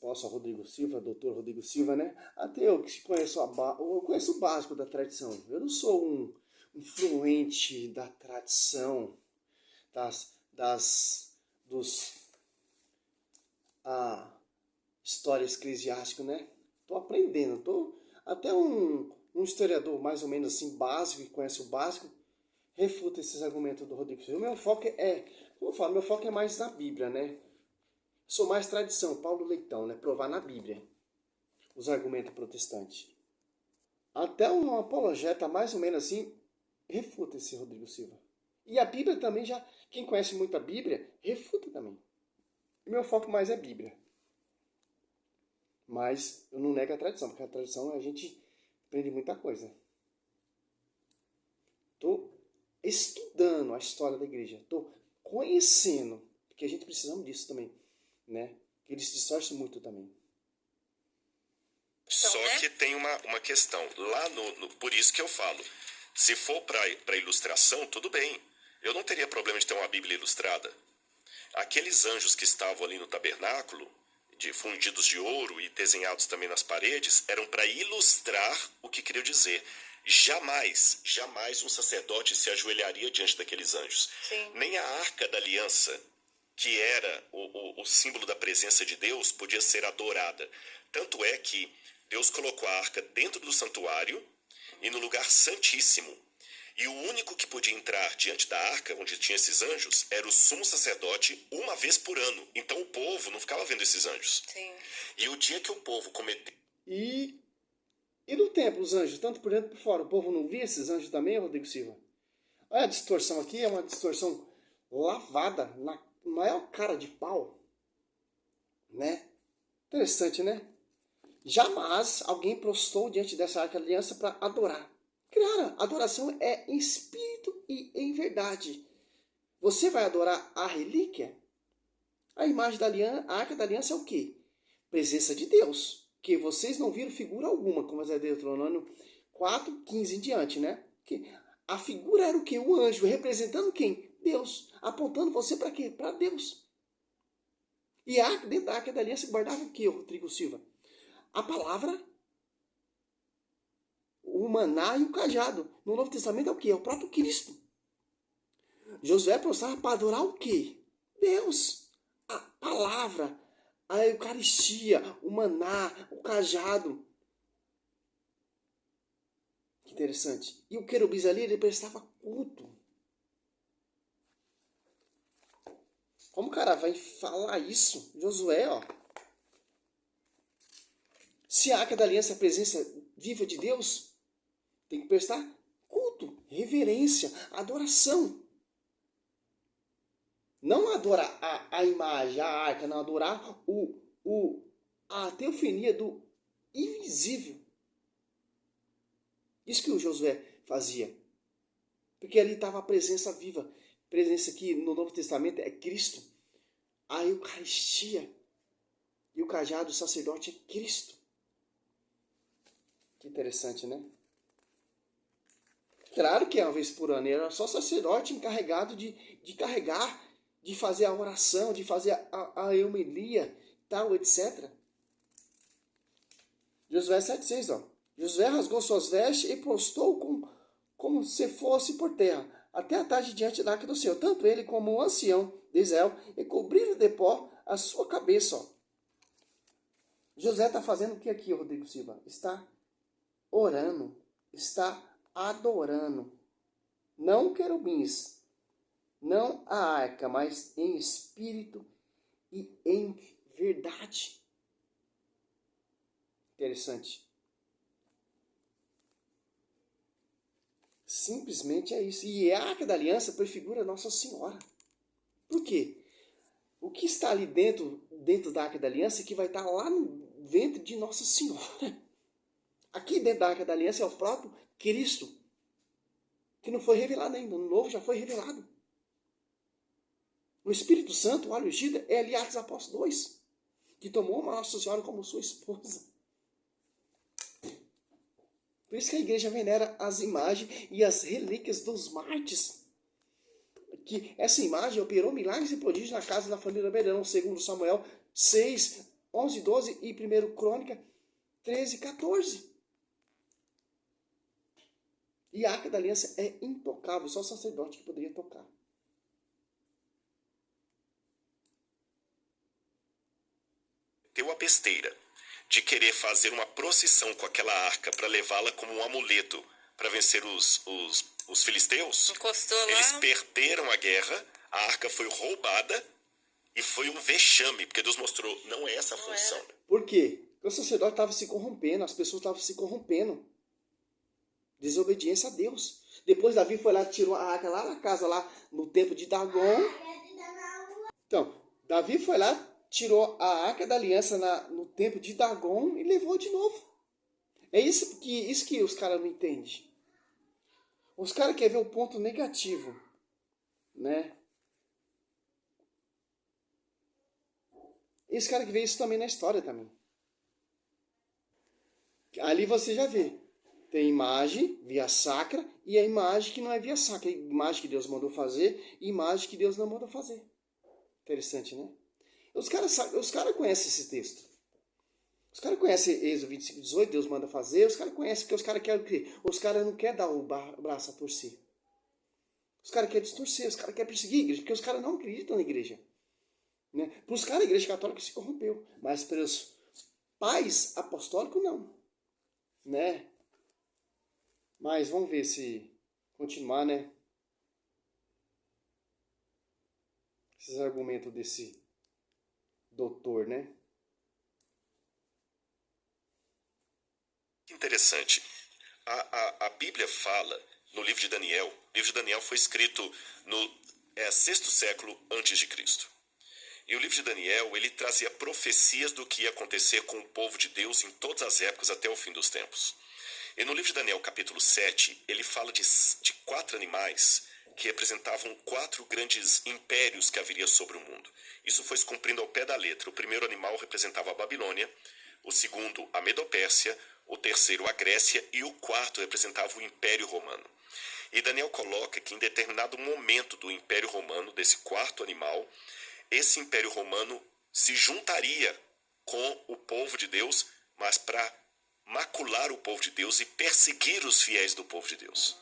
Nossa, Rodrigo Silva, doutor Rodrigo Silva, né? Até eu que conheço, eu conheço o básico da tradição. Eu não sou um fluente da tradição, dos histórias eclesiásticas, né? Tô aprendendo, até um historiador mais ou menos assim, básico, que conhece o básico, refuta esses argumentos do Rodrigo Silva. O meu foco como eu falo, meu foco é mais na Bíblia, né? Sou mais tradição, Paulo Leitão, né? Provar na Bíblia os argumentos protestantes. Até um apologeta mais ou menos assim refuta esse Rodrigo Silva. E a Bíblia também já, quem conhece muito a Bíblia, refuta também. O meu foco mais é Bíblia. Mas eu não nego a tradição, porque a tradição a gente aprende muita coisa. Estou estudando a história da igreja, estou conhecendo, porque a gente precisa disso também, né? Que eles distorcem muito também. Só que tem uma questão. Lá por isso que eu falo, se for para ilustração, tudo bem. Eu não teria problema de ter uma Bíblia ilustrada. Aqueles anjos que estavam ali no tabernáculo, fundidos de ouro e desenhados também nas paredes, eram para ilustrar o que queria dizer. Jamais um sacerdote se ajoelharia diante daqueles anjos. Sim. Nem a Arca da Aliança, que era o símbolo da presença de Deus, podia ser adorada. Tanto é que Deus colocou a arca dentro do santuário e no lugar santíssimo. E o único que podia entrar diante da arca, onde tinha esses anjos, era o sumo sacerdote uma vez por ano. Então o povo não ficava vendo esses anjos. Sim. E o dia que o povo cometeu... E no templo, os anjos, tanto por dentro como por fora, o povo não via esses anjos também, Rodrigo Silva? Olha a distorção aqui, é uma distorção lavada na maior cara de pau, né? Interessante, né? Jamais alguém prostou diante dessa arca da aliança para adorar. Claro, adoração é em espírito e em verdade. Você vai adorar a relíquia? A imagem da aliança, a arca da aliança é o quê? Presença de Deus. Que vocês não viram figura alguma, como é Deuteronômio 4, 15 em diante, né? Que a figura era o quê? O anjo, representando quem? Deus. Apontando você para quê? Para Deus. E a arca, dentro da arca da aliança guardava o quê, Rodrigo Silva? A palavra, o maná e o cajado. No Novo Testamento é o quê? É o próprio Cristo. Josué prostrava para adorar o quê? Deus. A palavra, a Eucaristia, o maná, o cajado. Que interessante. E o querubins ali, ele prestava culto. Como o cara vai falar isso? Josué, ó. Se a arca da aliança é a presença viva de Deus, tem que prestar culto, reverência, adoração. Não adorar a imagem, a arca, não adorar a teofania do invisível. Isso que o Josué fazia. Porque ali estava a presença viva. Presença que no Novo Testamento é Cristo. A Eucaristia e o cajado do sacerdote é Cristo. Que interessante, né? Claro que é uma vez por ano. Era só sacerdote encarregado de carregar, de fazer a oração, de fazer a homilia, tal, etc. Josué 7,6, ó. Josué rasgou suas vestes e prostou como se fosse por terra, até a tarde diante da arca do Senhor. Tanto ele como o ancião de Israel, e cobriram de pó a sua cabeça. Ó. José está fazendo o que aqui, Rodrigo Silva? Está orando, está adorando. Não querubins, não a arca, mas em espírito e em verdade. Interessante. Simplesmente é isso. E a arca da aliança prefigura Nossa Senhora. Por quê? O que está ali dentro da arca da aliança que vai estar lá no ventre de Nossa Senhora. Aqui dentro da arca da aliança é o próprio Cristo, que não foi revelado ainda. No novo já foi revelado. O Espírito Santo, o óleo ungido, é ali Atos Apóstolos 2, que tomou uma Nossa Senhora como sua esposa. Por isso que a igreja venera as imagens e as relíquias dos mártires. Que essa imagem operou milagres e prodígios na casa da família Beirão, segundo Samuel 6, 11, 12 e 1 Crônica 13, 14. E a Arca da Aliança é intocável, só o sacerdote que poderia tocar. Teu a besteira de querer fazer uma procissão com aquela arca para levá-la como um amuleto para vencer os filisteus. Encostou lá. Eles perderam a guerra, a arca foi roubada e foi um vexame, porque Deus mostrou, não é essa a função. Por quê? Porque o sacerdote estava se corrompendo, as pessoas estavam se corrompendo. Desobediência a Deus. Depois Davi foi lá, tirou a arca lá na casa, lá no templo de Dagon. Então, Davi foi lá, tirou a Arca da Aliança no templo de Dagon e levou de novo. É isso que os caras não entendem. Os caras querem ver o ponto negativo, né? E os caras que vê isso também na história também. Ali você já vê. Tem imagem via sacra e a imagem que não é via sacra. A imagem que Deus mandou fazer e imagem que Deus não mandou fazer. Interessante, né? Os caras conhecem esse texto. Os caras conhecem Êxodo 25, 18, Deus manda fazer. Os caras conhecem, porque os caras querem o quê? Os caras não querem dar o braço a torcer. Os caras querem distorcer, os caras querem perseguir a igreja, porque os caras não acreditam na igreja. Né? Para os caras, a igreja católica se corrompeu. Mas para os pais apostólicos, não. Né? Mas vamos ver se continuar, né? Esses argumentos desse doutor, né? Interessante. A Bíblia fala no livro de Daniel. O livro de Daniel foi escrito no 6º século antes de Cristo. E o livro de Daniel, ele trazia profecias do que ia acontecer com o povo de Deus em todas as épocas até o fim dos tempos. E no livro de Daniel, capítulo 7, ele fala de 4 animais que representavam 4 grandes impérios que haveria sobre o mundo. Isso foi se cumprindo ao pé da letra. O primeiro animal representava a Babilônia, o segundo a Medopérsia, o terceiro a Grécia e o quarto representava o Império Romano. E Daniel coloca que em determinado momento do Império Romano, desse quarto animal, esse Império Romano se juntaria com o povo de Deus, mas para macular o povo de Deus e perseguir os fiéis do povo de Deus.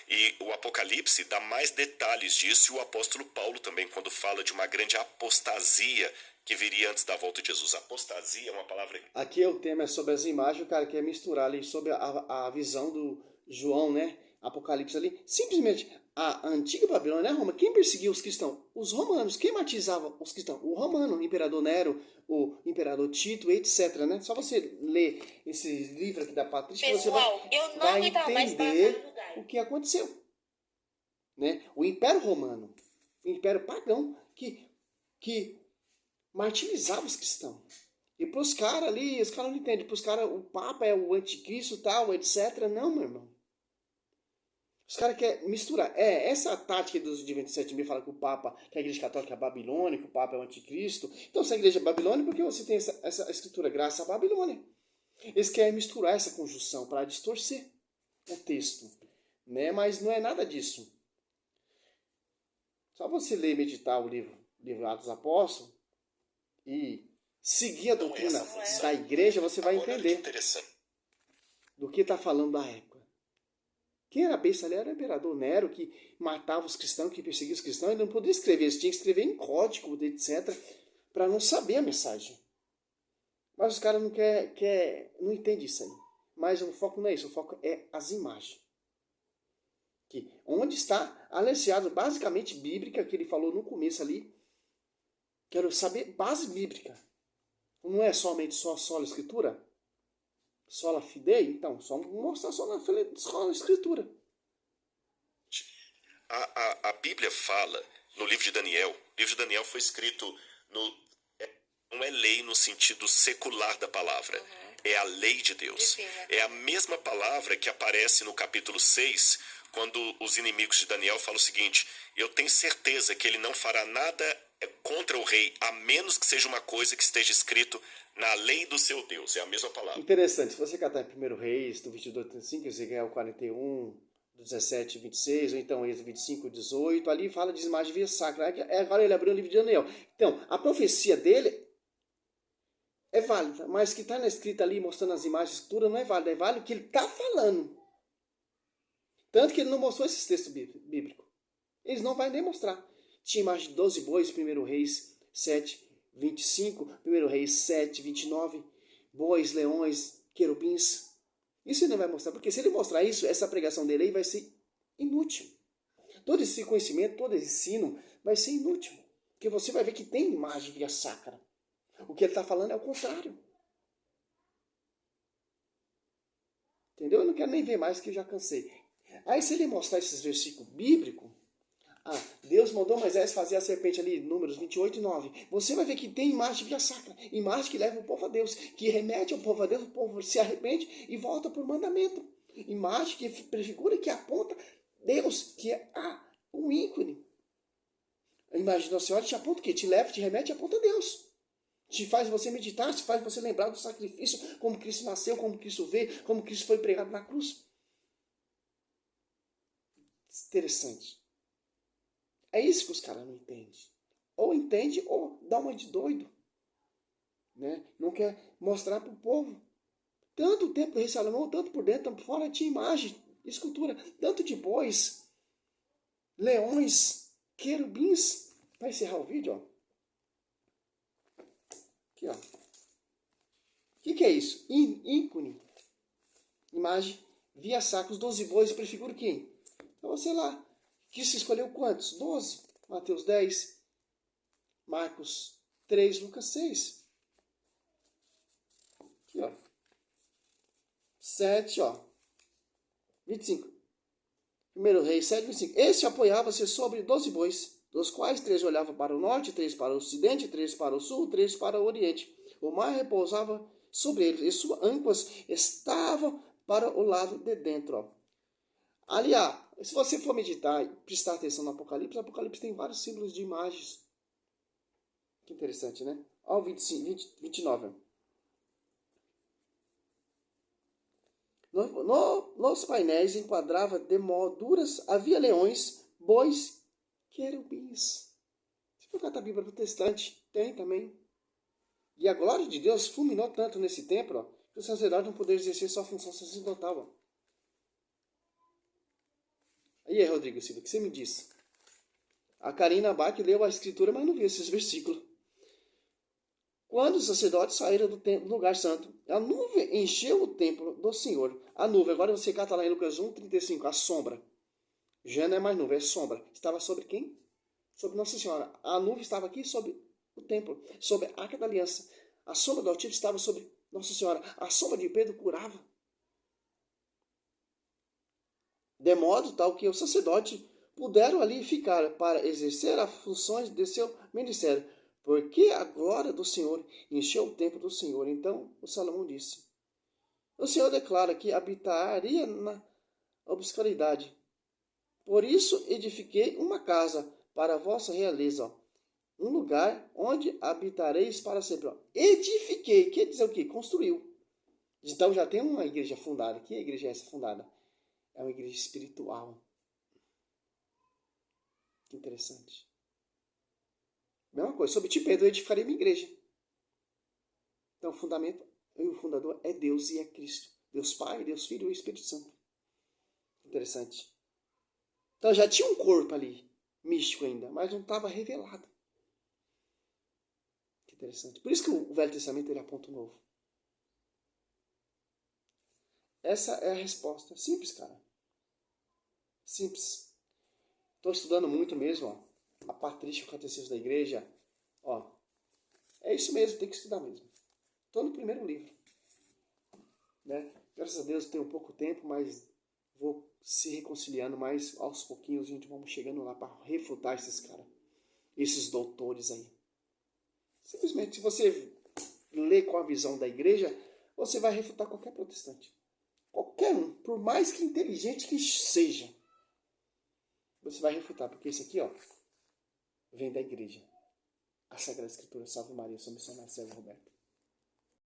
E o Apocalipse dá mais detalhes disso, e o apóstolo Paulo também, quando fala de uma grande apostasia que viria antes da volta de Jesus. Apostasia é uma palavra... Aqui o tema é sobre as imagens, o cara quer misturar ali sobre a visão do João, né? Apocalipse ali. Simplesmente, a antiga Babilônia, né, Roma? Quem perseguia os cristãos? Os romanos. Quem martirizava os cristãos? O romano, o imperador Nero, o imperador Tito, etc, né? Só você ler esse livro aqui da Patrícia, Pessoal, você eu não vai aguentava mais entender passar no lugar. o que aconteceu. Né? O Império Romano, o Império Pagão, que martirizava os cristãos. E para os caras ali, os caras não entendem. Para os caras, o Papa é o anticristo, tal, etc. Não, meu irmão. Os caras querem misturar. Essa tática dos de 27 mil fala que o Papa, que a Igreja Católica é babilônica, o Papa é o anticristo. Então, se a Igreja é babilônica, porque você tem essa escritura graça à Babilônia. Eles querem misturar essa conjunção para distorcer o texto. Né? Mas não é nada disso. Só você ler e meditar o livro Atos dos Apóstolos e seguir a doutrina da igreja, você vai entender do que está falando da época. Quem era besta ali era o imperador Nero, que matava os cristãos, que perseguia os cristãos. Ele não podia escrever, ele tinha que escrever em código, etc., para não saber a mensagem. Mas os caras não entendem isso aí. Mas o foco não é isso, o foco é as imagens. Que, onde está anunciado basicamente bíblica, que ele falou no começo ali. Quero saber base bíblica. Não é somente só a escritura? Sola fidei? Então, só mostrar só na escritura. A Bíblia fala no livro de Daniel. O livro de Daniel foi escrito não é lei no sentido secular da palavra. É a lei de Deus. Divina. É a mesma palavra que aparece no capítulo 6, quando os inimigos de Daniel falam o seguinte: eu tenho certeza que ele não fará nada contra o rei, a menos que seja uma coisa que esteja escrito na lei do seu Deus. É a mesma palavra. Interessante, se você catar em 1 Reis, do 22, 35, você ganhar o 41, do 17, 26, ou então Êxodo 25, 18, ali fala de imagem via sacra. Agora ele abriu o livro de Daniel. Então, a profecia dele é válida, mas que está na escrita ali, mostrando as imagens, escritura, não é válido. É válido o que ele está falando. Tanto que ele não mostrou esses textos bíblicos. Eles não vão nem mostrar. Tinha imagem de 12 bois, 1 Reis 7, 25, 1 Reis 7, 29, bois, leões, querubins. Isso ele não vai mostrar, porque se ele mostrar isso, essa pregação dele aí vai ser inútil. Todo esse conhecimento, todo esse ensino vai ser inútil. Porque você vai ver que tem imagem via sacra. O que ele está falando é o contrário. Entendeu? Eu não quero nem ver mais, que eu já cansei. Aí se ele mostrar esses versículos bíblicos, Deus mandou Moisés fazer a serpente ali, Números 28 e 9. Você vai ver que tem imagem via sacra. Imagem que leva o povo a Deus, que remete ao povo a Deus, o povo se arrepende e volta por mandamento. Imagem que prefigura, que aponta Deus, que é um ícone. A imagem de Nossa Senhora te aponta o quê? Te leva, te remete e aponta Deus. Te faz você meditar, te faz você lembrar do sacrifício, como Cristo nasceu, como Cristo veio, como Cristo foi pregado na cruz. Interessante. É isso que os caras não entendem. Ou entende ou dá uma de doido. Né? Não quer mostrar para o povo. Tanto o templo do rei Salomão, tanto por dentro, tanto por fora, tinha imagem, escultura, tanto de bois, leões, querubins. Para encerrar o vídeo, ó. Aqui, ó. O que é isso? Ícone. Imagem via sacra. Os 12 bois prefigura quem? Então você lá. Que se escolheu quantos? 12. Mateus 10. Marcos 3. Lucas 6. Aqui, ó. 7, ó. 25. 1 Reis 7, 25. Este apoiava-se sobre 12 bois, dos quais 3 olhavam para o norte, 3 para o ocidente, 3 para o sul, 3 para o oriente. O mar repousava sobre eles, e suas âncoras estavam para o lado de dentro. Ó. Ali, se você for meditar e prestar atenção no Apocalipse, o Apocalipse tem vários símbolos de imagens. Que interessante, né? Olha o 29. Nos painéis enquadrava de molduras, havia leões, bois, querubins. Se for catar a Bíblia protestante, tem também. E a glória de Deus fulminou tanto nesse templo, ó, que o sacerdote não poderia exercer sua função sacerdotal. Ó. Aí, Rodrigo Silva, o que você me diz? A Karina Bach leu a escritura, mas não viu esses versículos. Quando os sacerdotes saíram do lugar santo, a nuvem encheu o templo do Senhor. A nuvem, agora você cata lá em Lucas 1, 35, a sombra. Já não é mais nuvem, é sombra. Estava sobre quem? Sobre Nossa Senhora. A nuvem estava aqui sobre o templo, sobre a Arca da Aliança. A sombra do Altíssimo estava sobre Nossa Senhora. A sombra de Pedro curava. De modo tal que os sacerdotes puderam ali ficar para exercer as funções de seu ministério. Porque a glória do Senhor encheu o templo do Senhor. Então o Salomão disse: o Senhor declara que habitaria na obscuridade. Por isso edifiquei uma casa para a vossa realeza, um lugar onde habitareis para sempre. Edifiquei, quer dizer o quê? Construiu. Então já tem uma igreja fundada. Que igreja é essa fundada? É uma igreja espiritual. Que interessante. Mesma coisa, sobre ti, Pedro, eu edificarei minha igreja. Então o fundamento e o fundador é Deus e é Cristo. Deus Pai, Deus Filho e Espírito Santo. Interessante. Então já tinha um corpo ali, místico ainda, mas não estava revelado. Que interessante. Por isso que o Velho Testamento ele aponta o Novo. Essa é a resposta. Simples, cara. Simples. Estou estudando muito mesmo, ó. A Patrícia, o Catecismo da Igreja. Ó, é isso mesmo, tem que estudar mesmo. Estou no primeiro livro. Né? Graças a Deus tenho pouco tempo, mas vou se reconciliando mais aos pouquinhos. A gente vamos chegando lá para refutar esses caras. Esses doutores aí. Simplesmente, se você lê com a visão da igreja, você vai refutar qualquer protestante. Qualquer um, por mais que inteligente que seja. Você vai refutar, porque esse aqui, ó, vem da igreja. A Sagrada Escritura, Salve Maria, sou missionário Sérgio Roberto.